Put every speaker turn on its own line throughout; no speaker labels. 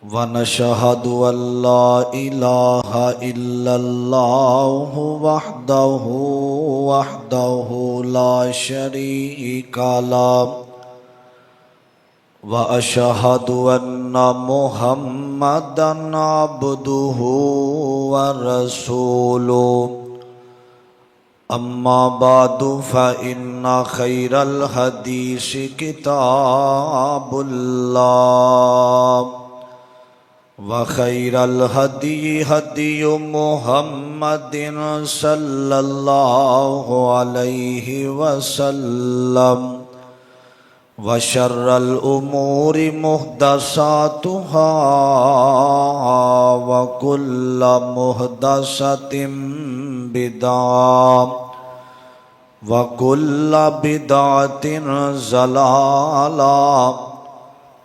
ونشهد أن لا إله إلا الله وحده لا شريك له وأشهد أن محمدا عبده ورسوله أما بعد فإن خير الحديث كتاب الله وخير الهدي هدي محمد صلى الله عليه وسلم وشر الأمور محدثاتها وكل محدثة بدعة وكل بدعة ضلالة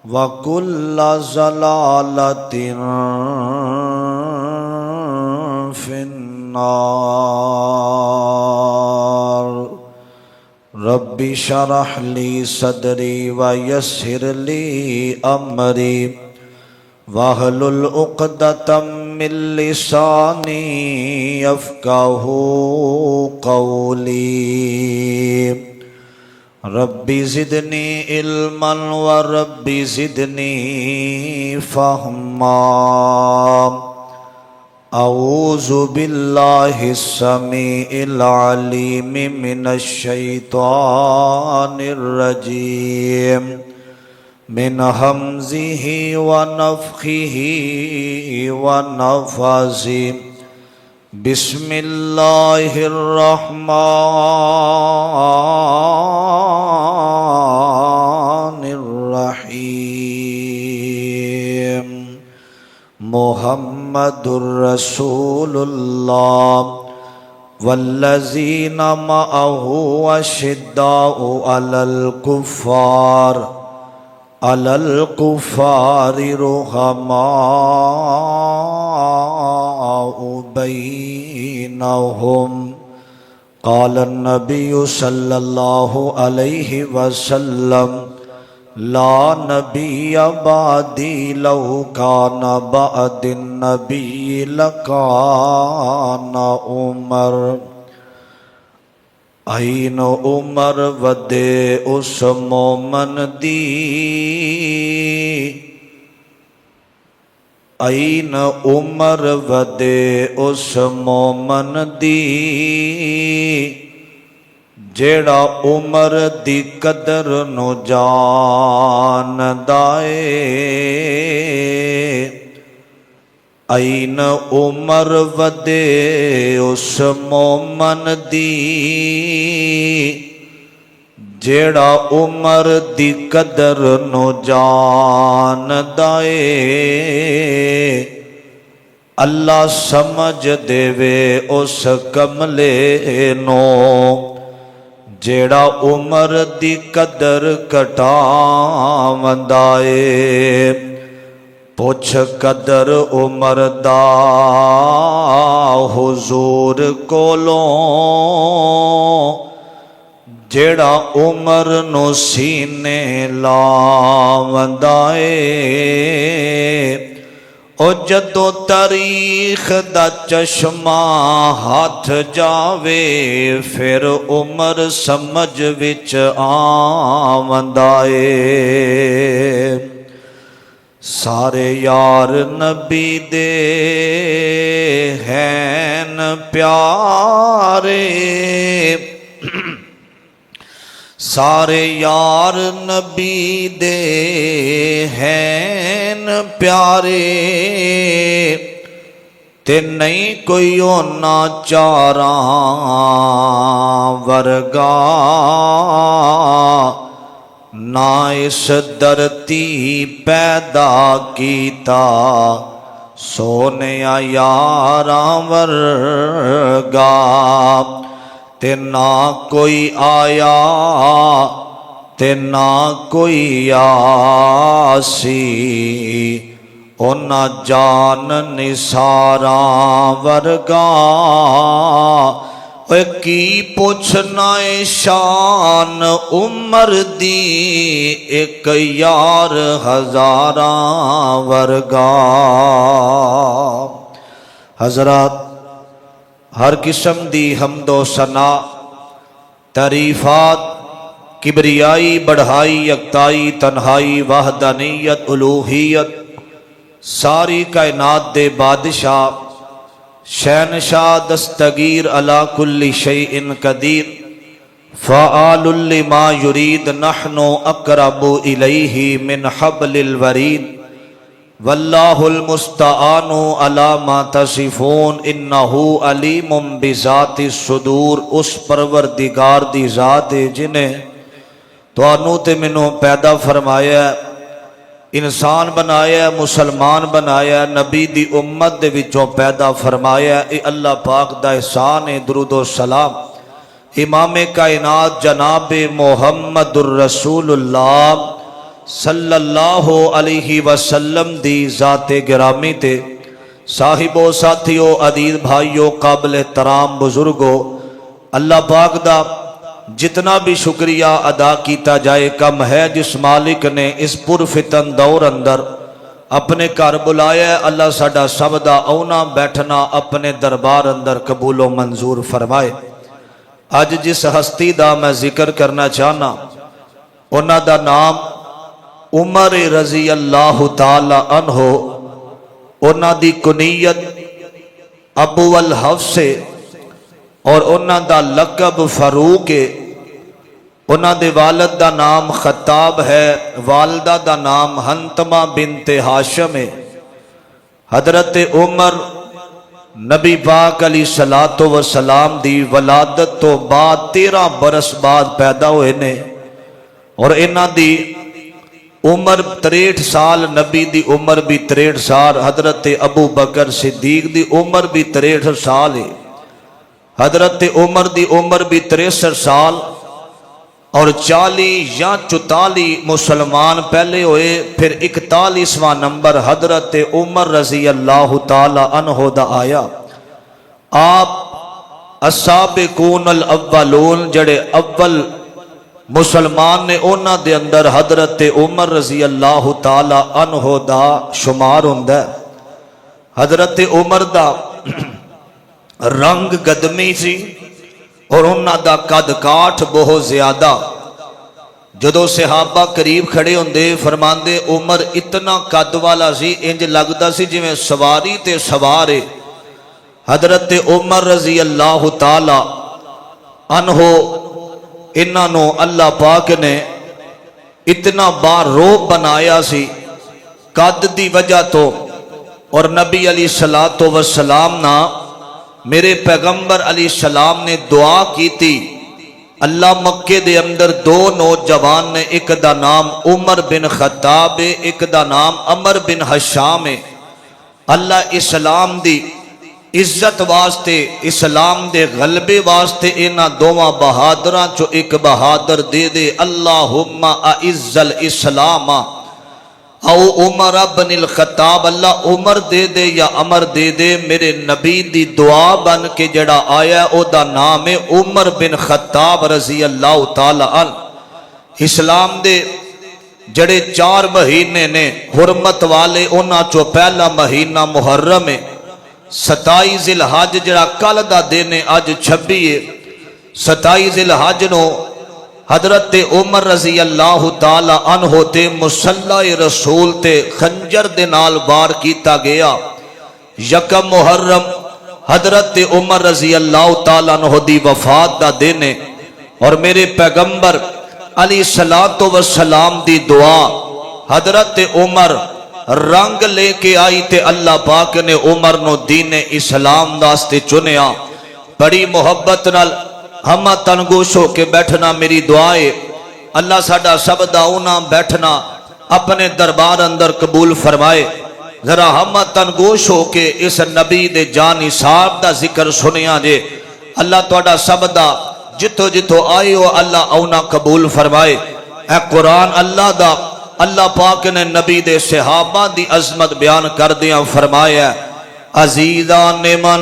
وَكُلَّ ضَلَالَةٍ فِي النَّارِ رَبِّ اشْرَحْ لِي صَدْرِي وَيَسِّرْ لِي أَمْرِي وَاحْلُلْ عُقْدَةً مِّن لِّسَانِي يَفْقَهُوا قَوْلِي رب زدنی علما ورب زدنی فہما اعوذ باللہ السمیع العلیم من الشیطان الرجیم من ہمزہ ونفخہ ونفثہ بسم اللہ الرحمن الرحیم محمد رسول اللہ والذین معہ اشداء علی الکفار رحماء بینہم قال النبی صلی اللہ علیہ وسلم لا نبی بعدی لو کان بعد النبی لکان عمر این عمر ودے اس مومن دی این عمر ودے اس مومن دی جیڑا عمر دی قدر نو جاندا اے این عمر ودے اس مومن دی جیڑا عمر دی قدر نو جاندا اے اللہ سمجھ دے وے اس کملے نو جیڑا عمر دی قدر گھٹاوندا اے پوچھ قدر عمر دا حضور کولوں جیڑا عمر نو سینے لاوندا اے او جدو تاریخ دا چشمہ ہاتھ جاوے پھر عمر سمجھ وچ آوندا اے سارے یار نبی دے ہیں پیارے سارے یار نبی دے ہیں پیارے تے نہیں کوئی اونا چاراں ورگا نہ اس دھرتی پیدا کیتا سونیا یاراں ورگا تے نہ کوئی آیا تے نہ کوئی آسی اونا جان نثاراں ورگا اے کی پوچھنا شان عمر دی ایک یار ہزاراں ورگا۔ حضرات، ہر قسم دی حمد و ثنا، تعریفات، کبریائی، بڑھائی، یکتائی، تنہائی، وحدانیت، الوہیت، ساری کائنات دے بادشاہ، شہنشاہ، دستگیر، علی کل شیء قدیر، فعال لما یرید، نحن اقرب الیہ من حبل الورید، واللہ المستعان علی ما تصفون، انہ علیم بذات الصدور۔ اس پروردگار دی ذات ہے جنہیں تانوں تے مینوں پیدا فرمایا ہے، انسان بنایا ہے، مسلمان بنایا ہے، نبی دی امت دے وچوں پیدا فرمایا ہے۔ اے اللہ پاک دا احسان ہے۔ درود و سلام امام کائنات جناب محمد الرسول اللہ صلی اللہ علیہ وسلم دی ذات گرامی تے، صاحبو، ساتھیو، عزیز بھائیو، قابل احترام بزرگو، اللہ پاک دا جتنا بھی شکریہ ادا کیتا جائے کم ہے، جس مالک نے اس پرفتن دور اندر اپنے گھر بلایا ہے۔ اللہ ساڈا سب دا اونا بیٹھنا اپنے دربار اندر قبول و منظور فرمائے۔ اج جس ہستی دا میں ذکر کرنا چاہنا، انہاں دا نام عمر رضی اللہ تعالی عنہ، انہاں دی کنیت ابو الحفص اور انہاں دا لقب فاروق ہے۔ انہاں دے والد دا نام خطاب ہے، والدہ دا نام حنتمہ بنت ہاشم ہے۔ حضرت عمر نبی پاک علیہ الصلوۃ والسلام دی ولادت تو بعد 13 برس بعد پیدا ہوئے نے، اور انہاں دی عمر 63 سال، نبی دی عمر بھی 63 سال، حضرت ابو بکر صدیق دی عمر بھی 63 سال ہے، حضرت عمر دی عمر بھی 63 سال، اور 40 یا 44 مسلمان پہلے ہوئے، پھر 41واں نمبر حضرت عمر رضی اللہ تعالی عنہ دا آیا۔ آپ السابقون الاولون جڑے اول مسلمان نے، انہاں دے اندر حضرت عمر رضی اللہ تعالی عنہ دا شمار ہوندا ہے۔ حضرت عمر دا رنگ گدمی سی، اور انہاں دا قد کاٹھ بہت زیادہ۔ جدو صحابہ قریب کھڑے ہوندے، فرماندے عمر اتنا قد والا سی، انج لگدا سی جویں سواری تے سوارے۔ حضرت عمر رضی اللہ تعالی عنہ انہاں نو اللہ پاک نے اتنا باروب بنایا سی قد دی وجہ تو، اور نبی علیہ الصلوۃ والسلام نا میرے پیغمبر علیہ السلام نے دعا کی تھی۔ اللہ مکے دے اندر 2 نوجوان نے، ایک دا نام عمر بن خطاب ہے، ایک دا نام عمر بن حشام ہے۔ اللہ اسلام دی عزت واسطے، اسلام دے غلبے واسطے انہاں دوواں بہادراں چو ایک بہادر دے دے۔ اللہم اعز الاسلام او عمر بن الخطاب، اللہ عمر دے دے یا عمر دے دے، میرے نبی دی دعا بن کے جڑا آیا او دا نام ہے عمر بن خطاب رضی اللہ تعالی عنہ۔ اسلام دے جڑے 4 مہینے نے حرمت والے، انہاں چو پہلا مہینہ محرم ہے، 27 ذی الحج جڑا کل دا دن ہے، اج 26 ہے۔ 27 ذی الحج نو حضرت عمر رضی اللہ تعالی عنہ تے مصلی رسول تے خنجر دے نال وار کیتا گیا۔ یکم محرم حضرت عمر رضی اللہ تعالی عنہ دی وفات دا دن ہے، اور میرے پیغمبر علیہ الصلوۃ والسلام دی دعا، حضرت عمر رنگ لے کے آئی تے اللہ پاک نے عمر نو دین اسلام واسطے چنیا۔ بڑی محبت نال ہم تنگوش ہو کے بیٹھنا میری دعا ہے، اللہ ساڈا سب دا اونا بیٹھنا اپنے دربار اندر قبول فرمائے۔ ذرا ہم تنگوش ہو کے اس نبی دے جانی صاحب دا ذکر سنیا جے۔ اللہ تواڈا سب دا جتو جتو آئے ہو اللہ اونا قبول فرمائے۔ اے قرآن اللہ دا، اللہ پاک نے نبی دے صحابہ دی عظمت بیان کر دیا، فرمایا عزیزان من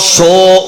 100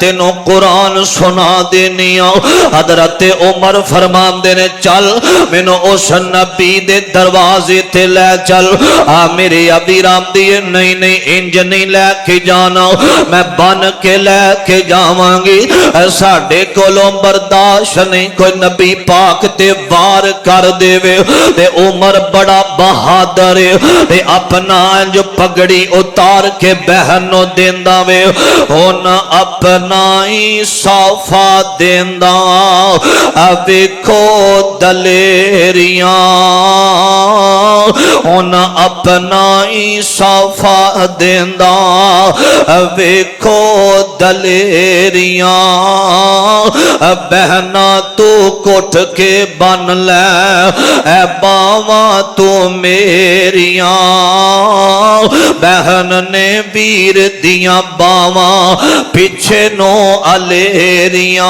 تینوں قرآن سنا دینی ہوں. حضرت عمر فرماندے نے چل مینوں اس نبی دے دروازے تے لے چل. میرے ابی رام دیے نہیں نہیں انج نہیں لے کے جانا, میں بن کے لے کے جاواں گی. ساڈے کولوں برداشت نہیں کوئی نبی پاک تے وار کر دے وے. تے عمر بڑا بہادر ہے, اپنا جو پگڑی اتار کے بہن نو دیندا وے, ہن اپنا ہی صافا دیندا. ویکھو دلیریاں ہن اپنا ہی صافا دیندا. ویکھو دلیریاں بہنا تو کٹ کے بن لے, اے باواں تو میریاں. بہن نے ویر دیاں باواں پیچھے نو الیریاں.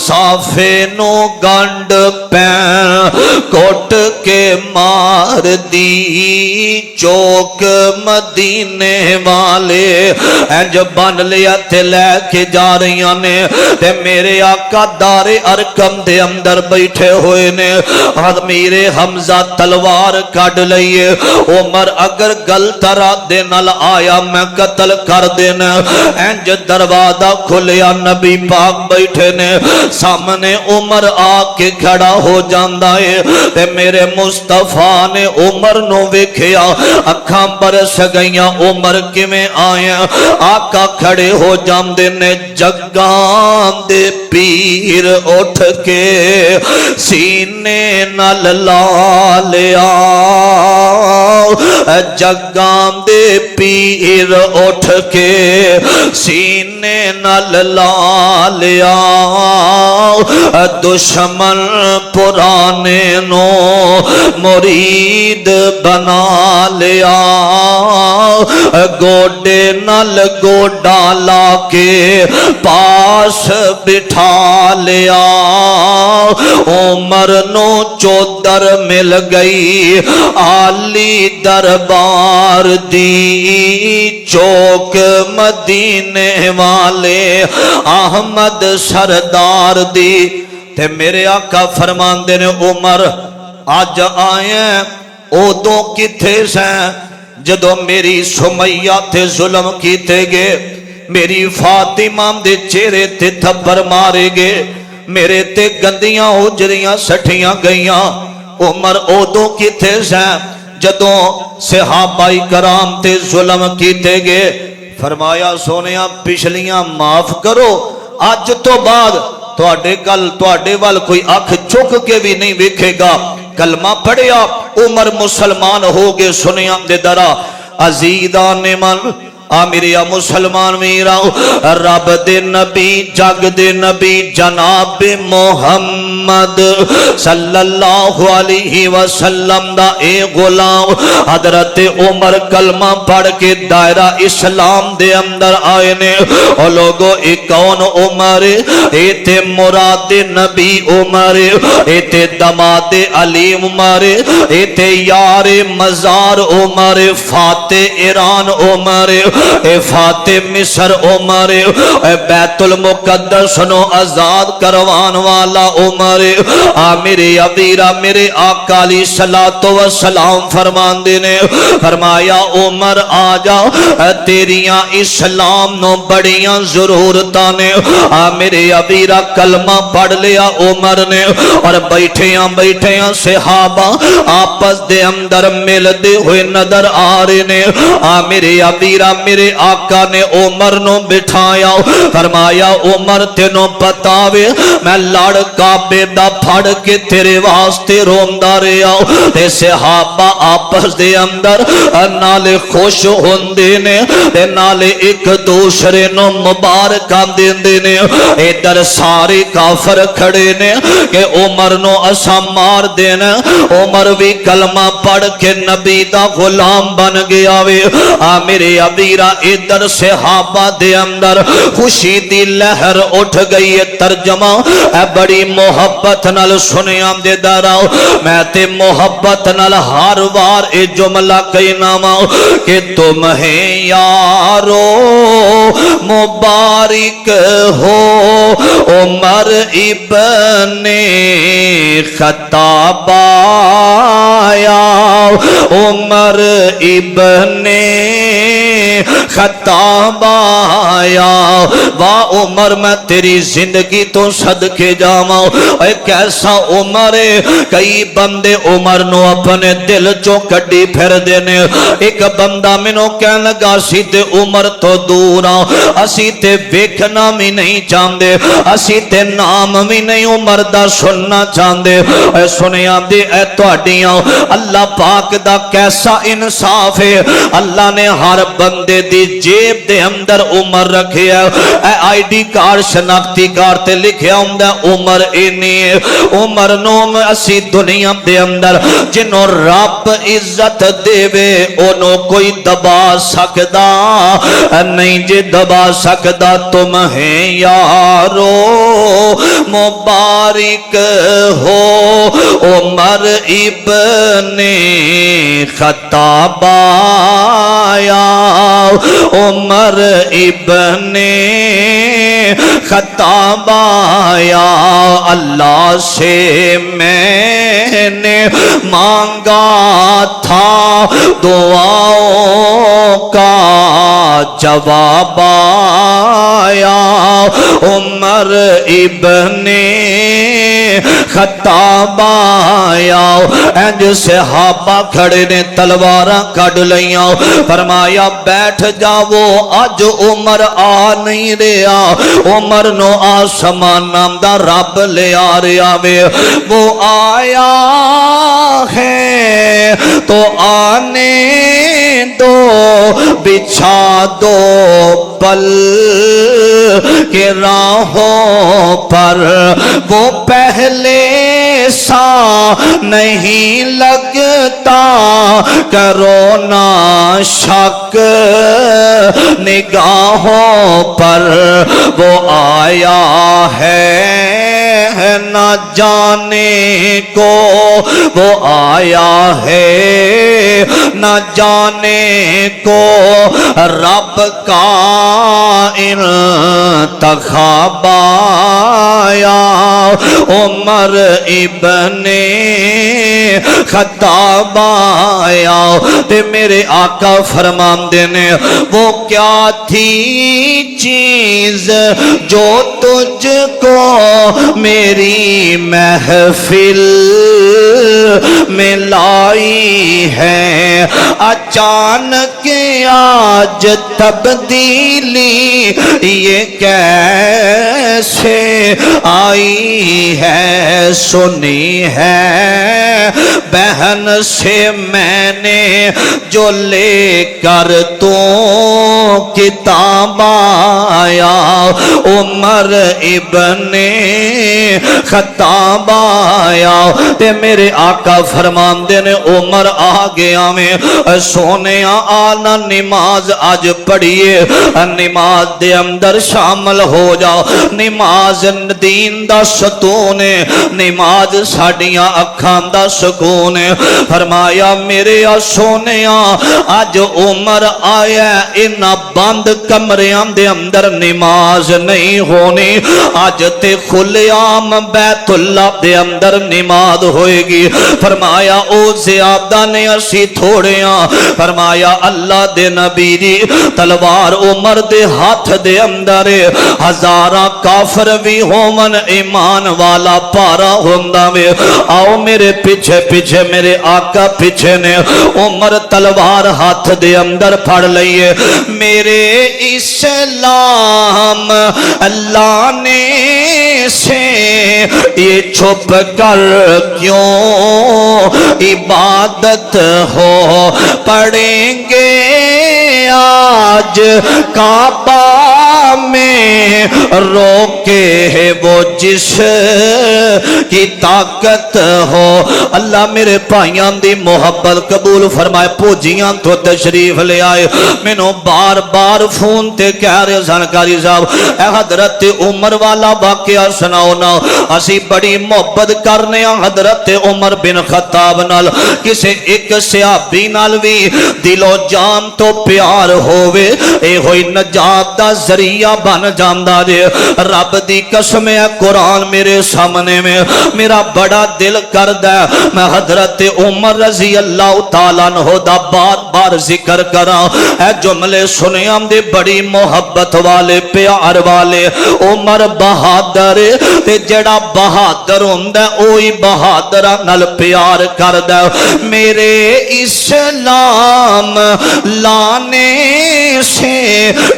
صافے نو گنڈ پین کٹ کے مار دی. چوک مدینے والے انج بن لیا تے لے کے جا رہی نے. تے میرے آقا دار ارکم دے اندر بیٹھے ہوئے نے. میرے حمزہ تلوار کڈ لئیے. عمر اگر غلط ارادے نال آیا میں قتل کر دینا. انج دروازہ کھلیا, نبی پاک بیٹھے نے سامنے. عمر آ کے کھڑا ہو جاندا ہے. تے میرے مصطفیٰ نے عمر نو ویکھیا, اکھاں برس گئیاں. عمر کیویں آیا؟ آقا کھڑے ہو جاندے نے. جگاں دے پیر اٹھ کے سینے نال لا لیا. جگاں دے پیر اٹھ کے سینے نال لا لیا. دشمن پرانے نو مرید بنا لیا. گوڈے نال گوڈا لا کے پاس بٹھا لیا. عمر نو چودر مل گئی عالی دربار دی. چوک مدینے والے احمد سردار دی. تے میرے آقا فرماندے نے عمر آج آئے ادوں کتھے سیں جدو میری سمیہ تے ظلم کیتے گے, میری فاطمہ دے چہرے تے تھپڑ مارے گے, میرے تے گندیاں اجریاں سٹھیاں گئیاں. عمر ادوں کتھے سیں جدو صحابہ کرام تے ظلم کیتے گے. فرمایا سونیاں پچھلیاں معاف کرو, اج تو بعد تواڈے وال کوئی اکھ چک کے بھی نہیں ویکھے گا. کلمہ پڑھیا عمر مسلمان ہو گئے. سنیا دے درا عزیزان من میرا مسلمان میرا رب دے نبی جگ دے نبی جناب محمد صلی اللہ علیہ وسلم دا اے غلام حضرت عمر کلمہ پڑھ کے دائرہ اسلام دے اندر آئے نے. او لوگو اے کون عمر؟ اے تے مراد نبی عمر, اے تے دماد علی عمر, اے تے یار مزار عمر, فاتح ایران عمر, اے فاتح مصر عمر, اے بیت المقدس نو آزاد کروان والا عمر. میرے ابیرا میرے آقا علیہ الصلوۃ والسلام فرماندے نے فرمایا عمر آ جا, تیریاں اسلام نو بڑیاں ضرورتاں نے. میرے ابیرا کلمہ پڑھ لیا عمر نے, اور بیٹھیاں صحابہ آپس دے اندر ملدے ہوئے نظر آ رہے نے. میرے ابیرا میرے آقا نے عمر نو بٹھایا, فرمایا عمر تینوں پتا وے میں لڑ کعبے دا پھڑ کے تیرے واسطے روندا رہیا. تے صحابہ آپس دے اندر نالے خوش ہوندے نے تے نالے ایک دوسرے نو مبارکاں دیندے نے. ادھر سارے کافر کھڑے نے کہ عمر نو اساں مار دینا. عمر بھی کلمہ پڑھ کے نبی دا غلام بن گیا وے. میرے ابی تکبیرہ ادھر صحابہ دے اندر خوشی دی لہر اٹھ گئی ہے. ترجمہ اے بڑی محبت نال سنیا دے داراؤ میں تے محبت نال ہر وار اے جملہ کہنا ماؤ کہ تمہیں یارو مبارک ہو عمر ابن خطاب آیا عمر ابن خطاب آیا. واہ عمر میں تیری زندگی تو صدقے جاواں اے کیسا عمر ہے. کئی بندے عمر نو اپنے دل چوں کڈی پھر دینے. ایک بندہ مینوں کہن لگا سی تے عمر تو دور ہاں اسی تے ویکھنا بھی نہیں چاہندے اسی تے نام بھی نہیں عمر دا سننا چاہندے. اے سنیا دے اے تہاڈیاں اللہ پاک دا کیسا انصاف ہے. اللہ نے ہر بندے دی جیب دے اندر عمر رکھیا اے آئی ڈی کارڈ شناختی کارڈ تے لکھیا ہوندا عمر اینی ہے. عمر نو اسی دنیا دے اندر جنوں رب عزت دے وے اونوں کوئی دبا سکدا نہیں جے دبا سکدا. تمہیں یارو مبارک ہو عمر ابن خطاب آیا عمر ابن خطاب آیا. اللہ سے میں نے مانگا تھا دعاؤں کا جواب آیا عمر ابن خطاب آیا. انج صحابہ کھڑے نے تلواراں کڈ لیاں فرمایا بیٹھ جاؤ اج عمر آ نہیں رہا. عمر نو آسمان نام دا رب لے آ رہا وے. وہ آیا ہے تو آنے دو بچھا دو پل کے راہوں پر. وہ پہلے سا نہیں لگتا کرو نا شک نگاہوں پر. وہ آیا ہے نہ جانے کو وہ آیا ہے نہ جانے کو رب کا انتخاب آیا عمر ابن خطاب آیا. تے میرے آقا فرماندے نے وہ کیا تھی چیز جو تجھ کو میری محفل میں لائی ہے. اچانک آج تبدیلی یہ کیسے آئی ہے. سنی ہے بہن سے میں نے جو لے کر تو کتاب آیا عمر ابن خطاب آیا. تے میرے آقا فرماندے نے عمر آ گیا میں سونے آنا نماز آج پڑھیے نماز دے اندر شامل ہو جاؤ. نماز دین دا ستون ہے نماز ساڈیاں اکھاں دا سکون ہے. فرمایا میرے سونے آج عمر آیا انہا بند کمریاں دے اندر نماز نہیں ہونی. آج تے کھلے عام بیت اللہ دے اندر نماز ہوئے گی. فرمایا او زیادہ نے اسی تھوڑے فرمایا اللہ دے نبی دی تلوار عمر دے ہاتھ دے اندر ہزاراں کافر بھی ہومن ایمان والا پارا ہوندا وے. آؤ میرے پیچھے پیچھے میرے آقا پیچھے نے عمر تلوار ہاتھ دے اندر پھڑ لئیے. میرے اسلام اللہ نے سے یہ چھپ کر کیوں عبادت ہو پڑھیں گے آج کعبہ میں روکے وہ جس کی طاقت ہو. اللہ میرے بھائیاں دی محبت قبول فرمائے. پوجیاں تو تشریف لے آئے, مینوں بار بار فون تے کہہ رہے سن قاری صاحب اے حضرت عمر والا واقعہ سناؤ نا. اسی بڑی محبت کرنے ہاں حضرت عمر بن خطاب نال. کسے ایک صحابی نال بھی دل و جان تو پیار ہووے اے ہوئی نجات دا ذریعہ بن جاندا جے. رب دی قسم ہے قرآن میرے سامنے میں میرا بڑا دل کردا ہے میں حضرت عمر رضی اللہ تعالیٰ عنہ دا بار بار ذکر کراں. اے جملے سنیاں دے بڑی محبت والے پیار والے. عمر بہادر تے جڑا بہادر ہوندا اوہی بہادراں نال پیار کردا. میرے اسلام لانے سے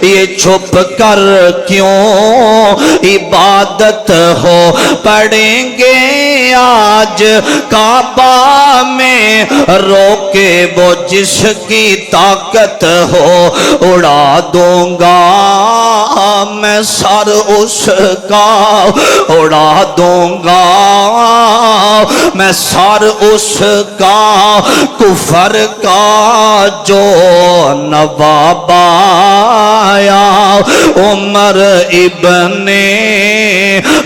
یہ چھپ کر کیوں عبادت ہو. پڑھیں گے آج کعبہ میں روکے وہ جس کی طاقت ہو. اڑا دوں گا میں سر اس کا, اڑا دوں گا میں سر اس کا, کفر کا جو نواب آیا. عمر ابن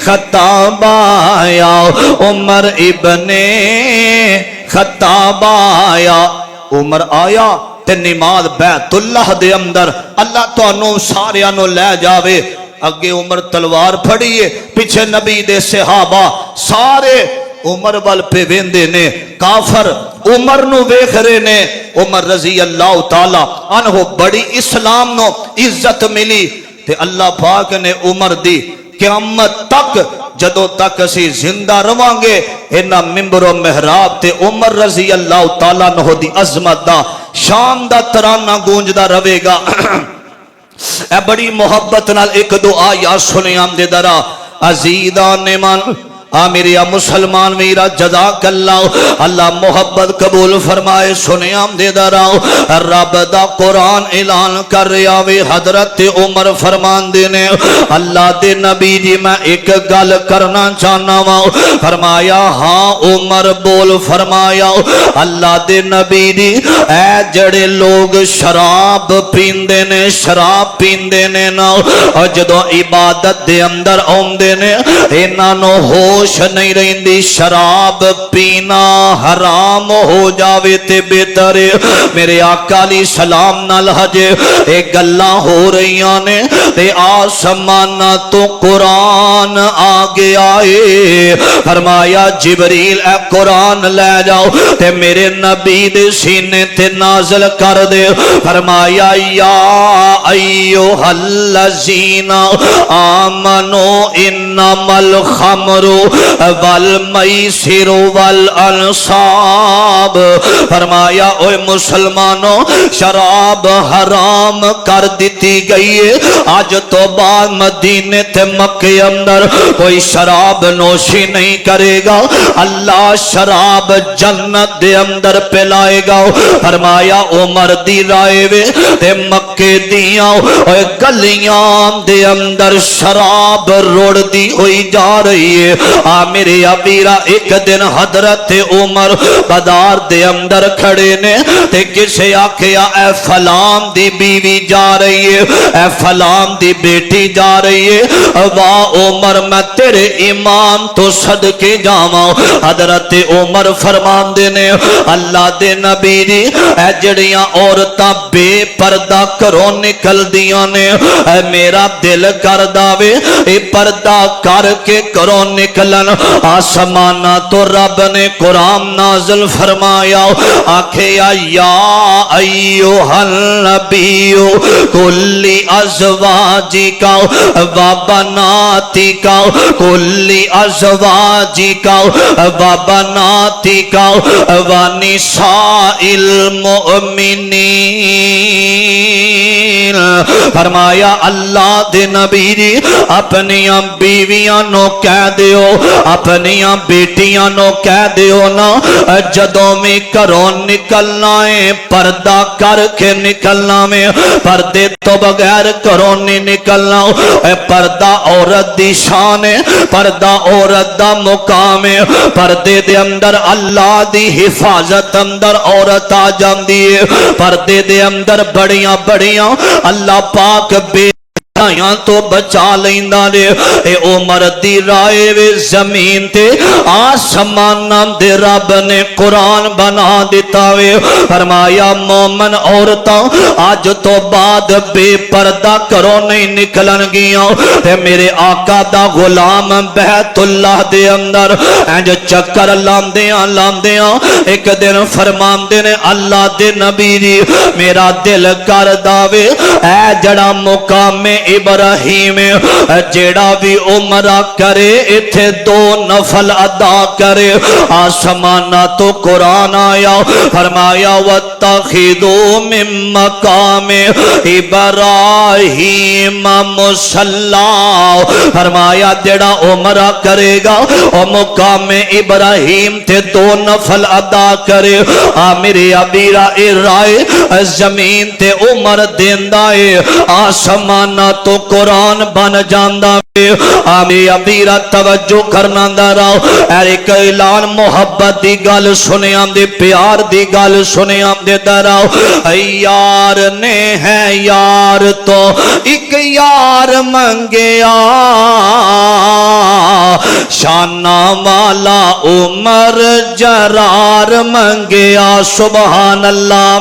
خطاب آیا, عمر ابن خطاب آیا. عمر آیا تے نماز بیت اللہ دے اندر اللہ تانوں ساریاں نو لے جاوے. اگے عمر تلوار پھڑیے, پیچھے نبی دے صحابہ سارے عمر وال پہ ویندے نے. کافر عمر نو ویکھ رہے نے. عمر رضی اللہ تعالی عنہ بڑی اسلام نو عزت ملی تے اللہ پاک نے عمر دی قیامت تک جدوں تک اسی زندہ رواں گے انہاں ممبر و محراب تے عمر رضی اللہ تعالیٰ عنہ دی عظمت دا شان دا ترانہ گونجدا رہے گا. اے بڑی محبت نال ایک دو آیات سنیاں دے درا. عزیزان من میرا مسلمان میرا جزاک اللہ اللہ محبت قبول فرمائے. سنیاں دے دراؤ رب دا قرآن اعلان کر رہا وے. حضرت عمر فرمان دینے اللہ دے نبی جی میں ایک گل کرنا چاہنا وا. فرمایا ہاں عمر بول. فرمایا اللہ دے نبی جی اے جڑے لوگ شراب پیندے نے شراب پیندے نے نا جدوں عبادت دے اندر آوندے نے انہاں نو ہوش نہیں رہندی. شراب پینا حرام ہو جاوے تے بہتر. میرے آقا علیہ السلام نال ہجے ایک گلاں ہو رہیاں نے تے آسمان تو قرآن آگے آئے. فرمایا جبریل اے قرآن لے جاؤ تے میرے نبی دے سینے تے نازل کر دے. فرمایا یا ایھا الذین آمنوا انما الخمر والمیسر والانصاب. فرمایا اوے مسلمانوں شراب حرام کر دیتی گئی ہے. آج تو بعد مدینے تے مکے اندر کوئی شراب نوشی نہیں کرے گا. اللہ شراب جنت دے اندر پلائے گا. فرمایا عمر دی رائے وے تے مکے دیاں اوے گلیاں دے اندر شراب روڑ دی ہوئی جا رہی ہے. میرے ابیرا ایک دن حضرت عمر بازار دے اندر کھڑے نے تے کسے آکھیا اے فلان دی بیوی جا رہی ہے, اے فلان دی بیٹی جا رہی ہے. واہ عمر میں تیرے ایمان تو صدقے جاواں. حضرت عمر فرمان دے نے اللہ دے نبی جی اے جڑیاں عورتاں بے پردہ کروں نکل دیاں نے اے میرا دل کر داوے اے پردہ کر کے کروں نکلن. آسمانہ تو رب نے قرآن نازل فرمایا آکھیا یا ایھا النبی کل ازواجک و بناتک کل ازواجک و بناتک و نساء المؤمنین العالمین۔ فرمایا اللہ دے نبی جی اپنی بیویاں نو کہہ دیو، اپنی بیٹیاں نو کہہ دیو نا جدوں میں گھروں نکلنا ہے پردہ کر کے نکلنا میں، پردے تو بغیر گھروں نہیں نکلنا۔ پردہ عورت دی شان ہے، پردہ عورت دا مقام ہے، پردے دے اندر اللہ دی حفاظت اندر عورت آ جاندی ہے، پردے دے اندر بڑیاں بڑیاں اللہ پاک بے تو بچا لیندہ لے۔ اے عمر دی رائے وے زمین تے آسمان دے رب نے قرآن بنا دیتا وے۔ فرمایا مومن عورتاں آج تو بعد بے پردہ کرو نہیں نکلن گیاں، تے میرے آقا دا غلام بیت اللہ دے اندر انج چکر لاندیاں ایک دن فرماندے نے اللہ دے نبی جی میرا دل کر داوے اے جڑا مقام ابراہیم جیڑا بھی عمرہ کرے اتھے 2 نفل ادا کرے۔ آسمانہ تو قرآن آیا فرمایا وَاتَّخِذُوا مِن مَّقَامِ ابراہیم مُصَلَّىٰ۔ فرمایا جیڑا عمرہ کرے گا اور مقام ابراہیم تے 2 نفل ادا کرے۔ میرے ابیرہ رائے زمین تے عمر دیندائے آسمانہ تو قرآن بن جاندہ میں۔ آمی ابیرہ توجہ کرنا داراؤ ایک اعلان محبت دی گل سنے آمدے پیار دی گل سنے آمدے داراؤ۔ یار نے ہے یار تو ایک یار منگیا، شانہ والا عمر جرار منگیا۔ سبحان اللہ۔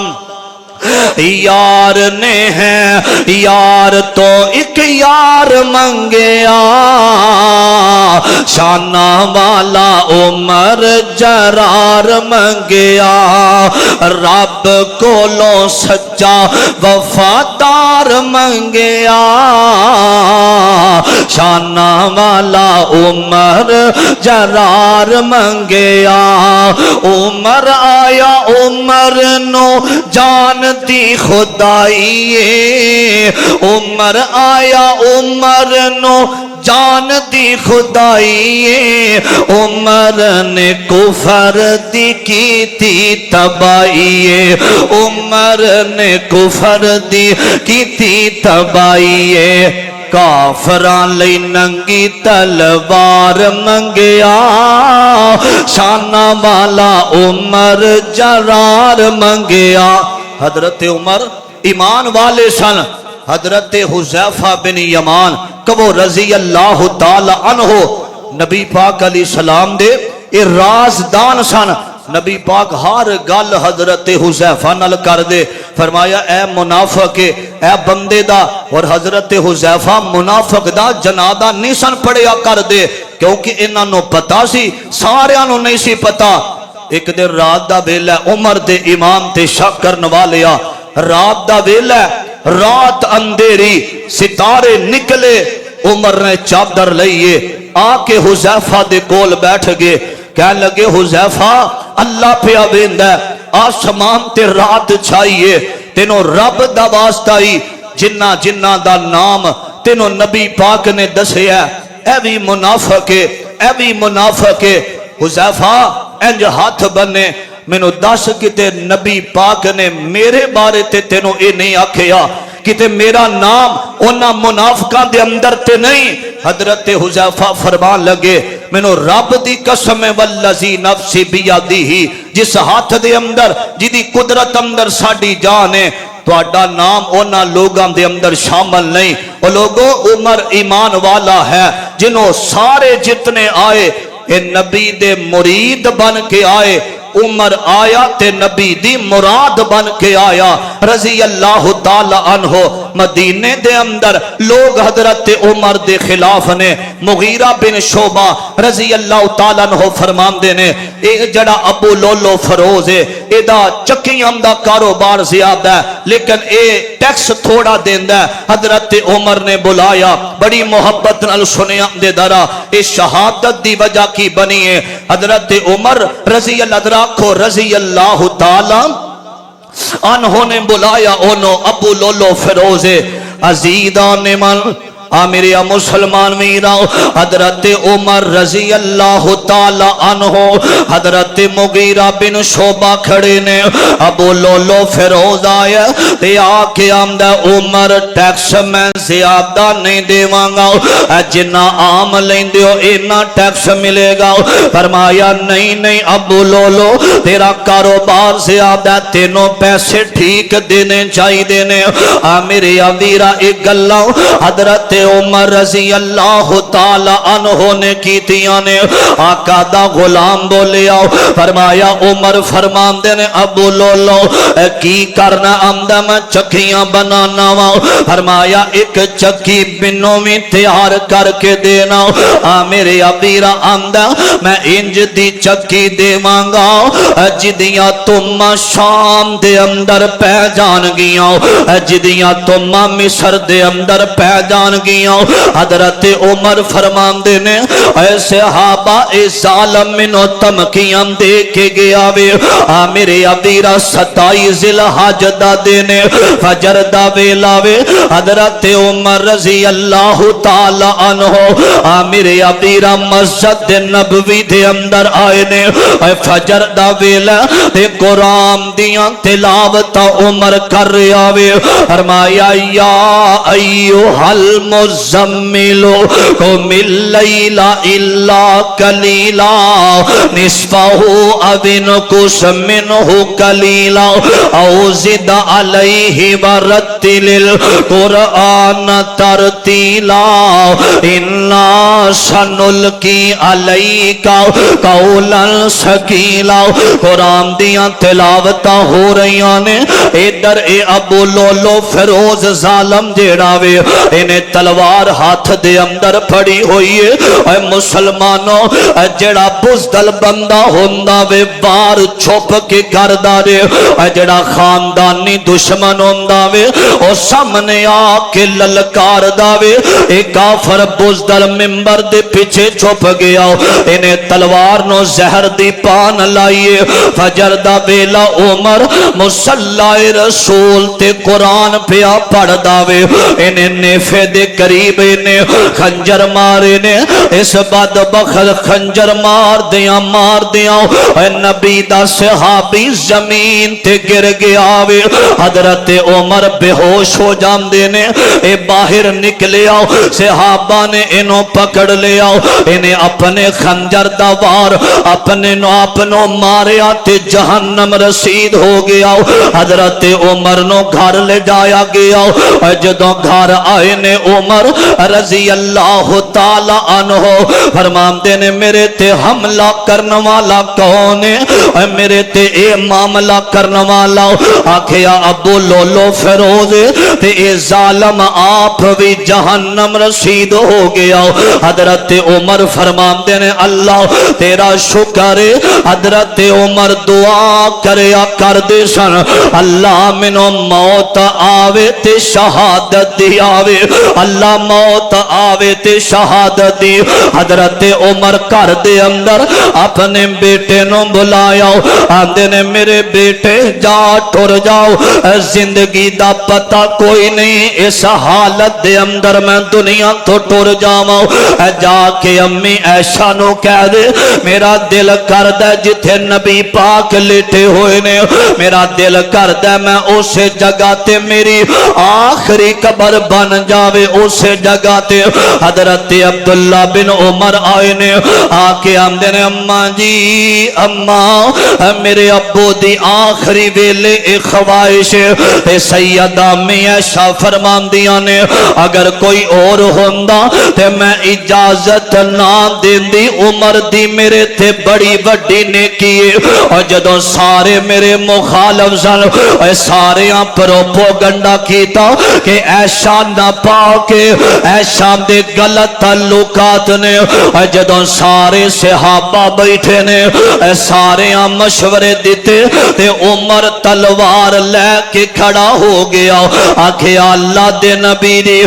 یار نے ہے یار تو ایک یار منگیا، شانہ والا عمر جرار منگیا۔ رب کولو سچا وفادار منگیا، شانہ والا عمر جرار منگیا۔ عمر آیا عمر نو جان دی خدائیے، عمر آیا عمر نو جان دی خدائیے، عمر نے کفر دی کیتی تبائیے، عمر نے کفر دی کیتی تبائیے۔ کافران لئی ننگی تلوار منگیا، شانہ والا عمر جرار منگیا۔ حضرت عمر ایمان والے سن۔ حضرت حذیفہ بن یمان کبو رضی اللہ تعالی عنہ نبی پاک علیہ السلام دے اے رازدان سن۔ نبی پاک ہر گل حضرت حذیفہ نال کر دے۔ فرمایا اے منافق اے بندے دا، اور حضرت حذیفہ منافق دا جنازہ نہیں سن پڑھیا کر دے کیونکہ انہاں نو پتا سی، ساریاں نو نہیں سی پتا۔ ایک دن رات دا ویلا عمر دے ایمان تے شک کرن والیا، رات دا ویلا، رات اندھیری، ستارے نکلے، عمر نے چادر لئیے آ کے حذیفہ دے کول بیٹھ گئے۔ کہنے لگے حذیفہ اللہ پہ آویندہ آسمان تے رات چھائیے، تینوں رب دا واسطائی جنہ جنہ دا نام تینوں نبی پاک نے دسے ہے، اے بھی منافق ہے، اے بھی منافق ہے۔ حذیفہ انج ہاتھ بنے مینوں دس کتے نبی پاک نے میرے بارے تے تینوں اے نہیں آکھیا کتے میرا نام انہاں منافقاں دے اندر تے نہیں۔ حضرت حذیفہ فرمان لگے مینوں رب دی قسم والذی نفسی بیدیہ، جس ہاتھ دے اندر جدی قدرت اندر ساڈی جان ہے، تہاڈا نام انہاں لوگاں دے اندر شامل نہیں۔ وہ لوگوں عمر ایمان والا ہے جنہوں سارے جتنے آئے اے نبی دے مرید بن کے آئے۔ عمر آیا تے نبی دی مراد بن کے آیا رضی اللہ تعالی عنہ۔ مدینے دے اندر لوگ حضرت عمر دے خلاف نے، مغیرہ بن شعبہ رضی اللہ تعالی عنہ فرمان دینے اے جڑا ابو لولو فروز ہے، اے دا چکیاں دا کاروبار زیادہ ہے لیکن اے ٹیکس تھوڑا دیندہ ہے۔ حضرت عمر نے بلایا، بڑی محبت نال سنیا دے درہ اے شہادت دی وجہ کی بنی ہے۔ حضرت عمر رضی اللہ تعالی انہوں نے بلایا انہوں ابو لولو فیروز عزیزان من میرے مسلمان میراؤ حضرت عمر رضی اللہ تعالی عنہ حضرت مغیرہ بن شعبہ کھڑے نے ابو لولو فیروز آیا تے آکے آمدہ عمر ٹیکس میں زیادہ نہیں دے مانگا جنہ عام لیں دیو اینا ٹیکس ملے گا فرمایا نہیں ابو لولو تیرا کاروبار زیادہ تینوں پیسے ٹھیک دینے چاہی دینے میرے عبیرہ ایک گلہ حضرت عمر رضی اللہ تعالی عنہ نے کیتیاں نے آقا دا غلام بولے آؤ فرمایا عمر فرمان دینے ابو لولو کی کرنا آمدہ میں چکیاں بنانا واؤ فرمایا ایک چکی بنوں میں تیار کر کے دینا میرے عبیرہ آمدہ میں انج دی چکی دے مانگا جدیاں تم شام دے اندر پہ جان گیاں جدیاں تم مصر دے اندر پہ جان گیاں حضرت عمر فرمان دینے اے صحابہ اے ظالم منو تمکیاں دے کے گیا وے میرے عبیرہ 27 ذوالحج دا دینے فجر دا ویلا وے حضرت عمر رضی اللہ تعالی عنہ میرے عبیرہ مسجد نبوی دے اندر آئے نے اے فجر دا ویلا دے قرآن دیاں تلاوتا عمر کر رہا وے فرمایا یا ایوہ المزملو قم اللیل الا قلیلا نصفہو او انقص منہ قلیلا او زد علیہ ورتل القرآن ترتیلا انا سنلقی علیکا قولا ثقیلا قرآن دیاں تلاوتا ہو رہی نے ادھر اے ابو لولو فیروز ظالم جیڑا وے انہیں تلوار ہاتھ دے اندر پھڑی ہوئی ہے اے مسلمانوں جڑا بزدل بندہ ہوندہ وے بار چھوپ کے کردہ رے جڑا خاندانی دشمن ہوندہ وے او سامنے آکے للکار دا وے ایک کافر بزدل ممبر دے پیچھے چھوپ گیا انہیں تلوار نو زہر دی پان لائیے فجر دا بیلا عمر مصلی رسول تے قرآن پیا پڑھ داوے انہیں نیفے دے قریب انہیں خنجر مارے نے اس بعد بخل خنجر مار دیا اے نبی دا صحابی زمین تے گر گیا وے حضرت عمر بے ہوش ہو جام دینے اے باہر نکلے آؤ صحابہ نے انہوں پکڑ لے آؤ انہیں اپنے خنجر دوار اپنے نو اپنوں مارے آتے جہنم رسید ہو گیا حضرت عمر نو گھر لے جایا گیا جدوں گھر آئے نے عمر رضی اللہ تعالی عنہ فرمان دینے میرے تے حملہ کرنے والا کون ہے میرے تے اے معاملہ کرنے والا آکھیا ابو لولو فیروز تے اے ظالم آپ بھی جہنم رسید ہو گیا حضرت عمر فرمان دینے اللہ تیرا شکر ہے حضرت عمر دعا کریا کر دے سن اللہ منو موت آوے تے شہادت دی آوے اللہ موت آوے تے شہادت دی حضرت عمر کر دے اندر اپنے بیٹے نو بلایا آندے نے میرے بیٹے جا ٹر جاؤ زندگی دا پتہ کوئی نہیں اس حالت دے اندر میں دنیا تو ٹر جاؤں جا کے امی عائشہ نو کہہ دے میرا دل کر دے جتھے نبی پاک لیٹے ہوئے نے میرا دل کر دے میں اسے جگہ تے میری آخری قبر بن جاوے اسے جگہ تے حضرت عبداللہ بن عمر آئے نے آکے آمدے نے اماں جی اماں میرے ابو دی آخری ویلے ایک خواہش ہے سیدہ میں عائشہ فرمان دیا نے اگر کوئی اور ہوندہ تے میں اجازت نہ دین دی عمر دی میرے تے بڑی وڈی نیکی ہے اور جدوں سارے میرے مخالف سن سارے پروپوگنڈا کیتا کہ عائشہ نہ پاک کے ایشا دے غلط تعلقات نے جدوں سارے صحابہ بیٹھے نے سارے مشورے دیتے تے عمر تلوار لے کے کھڑا ہو گیا آکھے اللہ دے نبی دی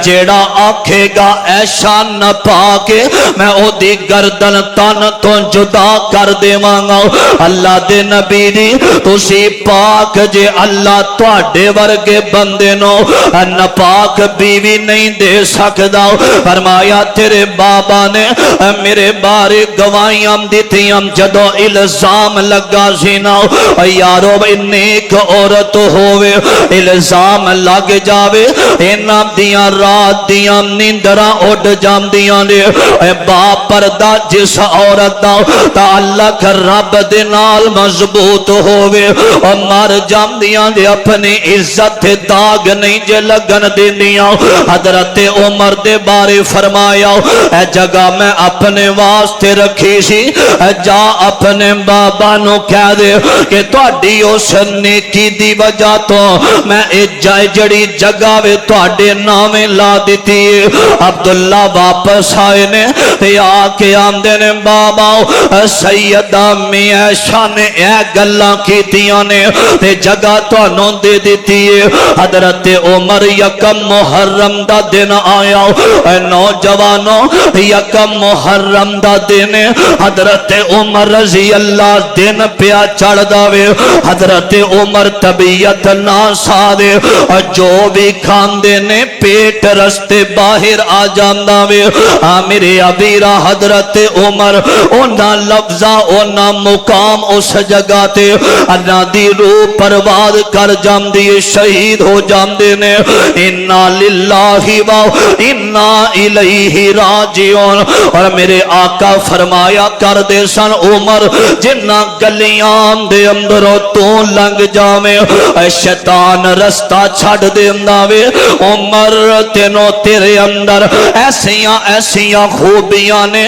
جیڑا آکھے گا ایشا نہ پا کے میں او دی گردن تن تو جدا کر دے مانگا اللہ دے نبی دی تسی پاک جے اللہ تواڈے ورگے بندے نو ناپاک بیوی نہیں دے سکدا فرمایا تیرے بابا نے میرے بارے گواہیاں دیتیاں جدو الزام لگا سینا یارو بھئی نیک عورت ہوئے الزام لگ جاوے اینا دیاں رات دیاں نیندرہ اڑ جام دیاں نے باپ پردہ جس عورت دا تعلق رب دنال مضبوط ہوئے اور مار جام دیاں دے اپنی عزت داغ نہیں جے لگن دین دیاں حضرت عمر دے بارے فرمایا اے جگہ میں اپنے واسطے رکھی سی جا اپنے بابا نو کہہ دے کہ تواڈی اس نیکی دی وجہ تو میں جڑی جگہ وے تواڈے نامے لا دیتی عبداللہ واپس آئے نے تے آ کے آندے نے بابا سیدہ می عائشہ نے اے گلاں کیتیاں نے تے جگہ تانوں دے دیتی حضرت عمر یکم محرم دا دن آیا اے نوجوانوں یکم محرم دا دن حضرت عمر رضی اللہ دن پیا چڑھ داوے حضرت عمر طبیعت نہ سادے جو بھی کھاندے نے پیٹ رستے باہر آ جانداوے میرے ابیرہ حضرت عمر اونا لفظہ اونا مقام اس جگہ تے اللہ دی روح پرواد کر جام دیے شہید ہو جام دینے انا للہ و انا الیہ راجعون اور میرے آقا فرمایا کر دے سن عمر جنہ گلیاں دے اندروں تو لنگ جاویں شیطان رستہ چھڑ دے انداوے عمر تینوں تیرے اندر ایسیاں خوبیاں نے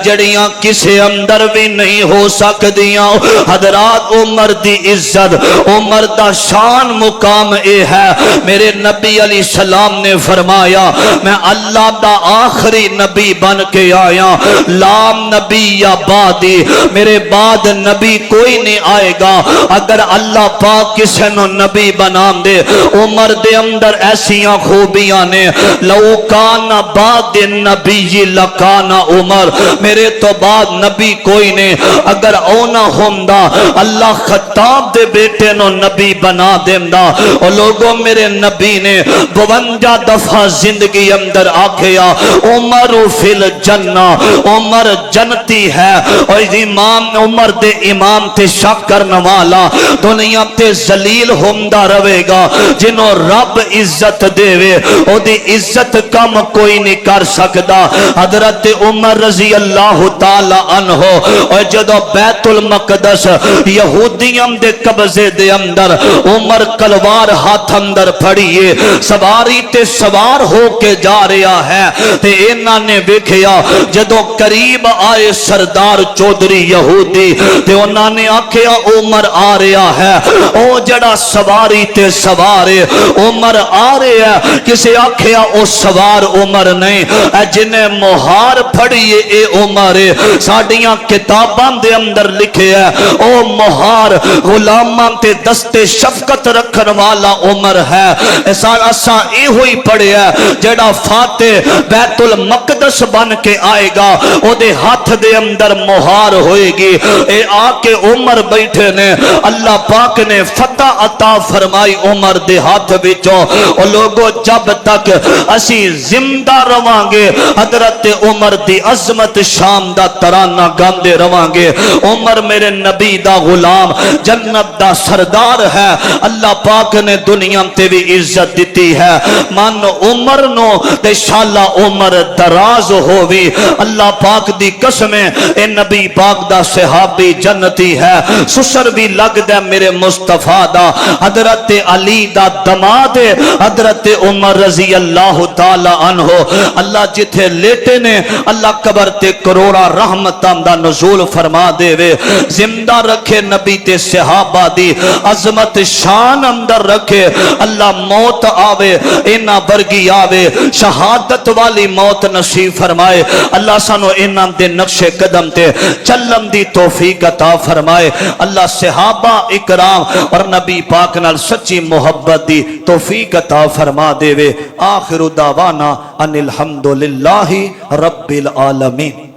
جڑیاں کسے اندر بھی نہیں ہو سکدیاں حضرات عمر دی عزت عمر دا شان مقام اے ہے میرے نبی علیہ السلام نے فرمایا میں اللہ دا آخری نبی بن کے آیا لام نبی یا بعدی میرے بعد نبی کوئی نہیں آئے گا اگر اللہ پاک کسی نو نبی بنا دے عمر دے اندر ایسیاں خوبیاں نے لو کان بعد نبی لکان عمر میرے تو بعد نبی کوئی نہیں اگر اونا ہوندہ اللہ خطاب دے بیٹے نو نبی بنا دیندہ اور لوگوں میرے نبی نے 52 دفعہ زندگی اندر آکھیا عمر فی الجنہ عمر جنتی ہے اور امام عمر دے امام تے شک کرنے والا دنیا تے ذلیل ہوندہ روے گا جنہوں رب عزت دے وے او دی عزت کم کوئی نہیں کر سکدا حضرت عمر رضی اللہ تعالی عنہ اور جدو بیت المقدس یہودیاں دے قبضے دے اندر عمر کلوار ہاتھ اندر پھڑیے سواری تے سوار ہو کے جا رہا ہے تے انہاں نے ویکھیا جدو قریب آئے سردار چودھری یہودی تے انہاں نے آکھیا عمر آ رہا ہے او جڑا سواری تے سوارے عمر آ رہا ہے کسے آکھیا او سوار عمر نہیں جنہیں مہار پھڑیے اے عمر ساڑیاں کتاباں دے اندر لکھے ہے او مہار غلاماں تے دستے شفقت رکھن والا عمر ہے اساں اے ہوئی پڑے ہے جڑا فاتح بیت المقدس بن کے آئے گا او دے ہاتھ دے اندر مہار ہوئے گی اے آکے عمر بیٹھے نے اللہ پاک نے فتح عطا فرمائی عمر دے ہاتھ بچوں اور لوگوں جب تک اسی زندہ روانگے حضرت عمر دی عظمت شام دا ترانہ گاندے روانگے عمر میرے نبی دا غلام جنت دا سردار ہے اللہ پاک نے دنیا تے بھی عزت دیتی ہے مان عمر نو تے شالا عمر دراز ہووی اللہ پاک دی قسمیں اے نبی پاک دا صحابی جنتی ہے سسر بھی لگ دے میرے مصطفیٰ دا حضرت علی دا دماد حضرت عمر رضی اللہ تعالی عنہ اللہ جتھے لیٹے نے اللہ قبر تے کروڑا رحمتاں دا نزول فرما دے وے زندہ رکھے نبی تے صحابہ دی عظمت شان اندر رکھے اللہ موت آوے انہاں ورگی آوے، شہادت والی موت نصیب فرمائے۔ اللہ سانو انہاں دے نقش قدم تے چلن دی توفیق عطا فرمائے۔ اللہ صحابہ اکرام اور نبی پاک نال سچی محبت دی توفیق عطا فرما دے وے۔ آخر دعوانا ان الحمدللہ رب العالمین۔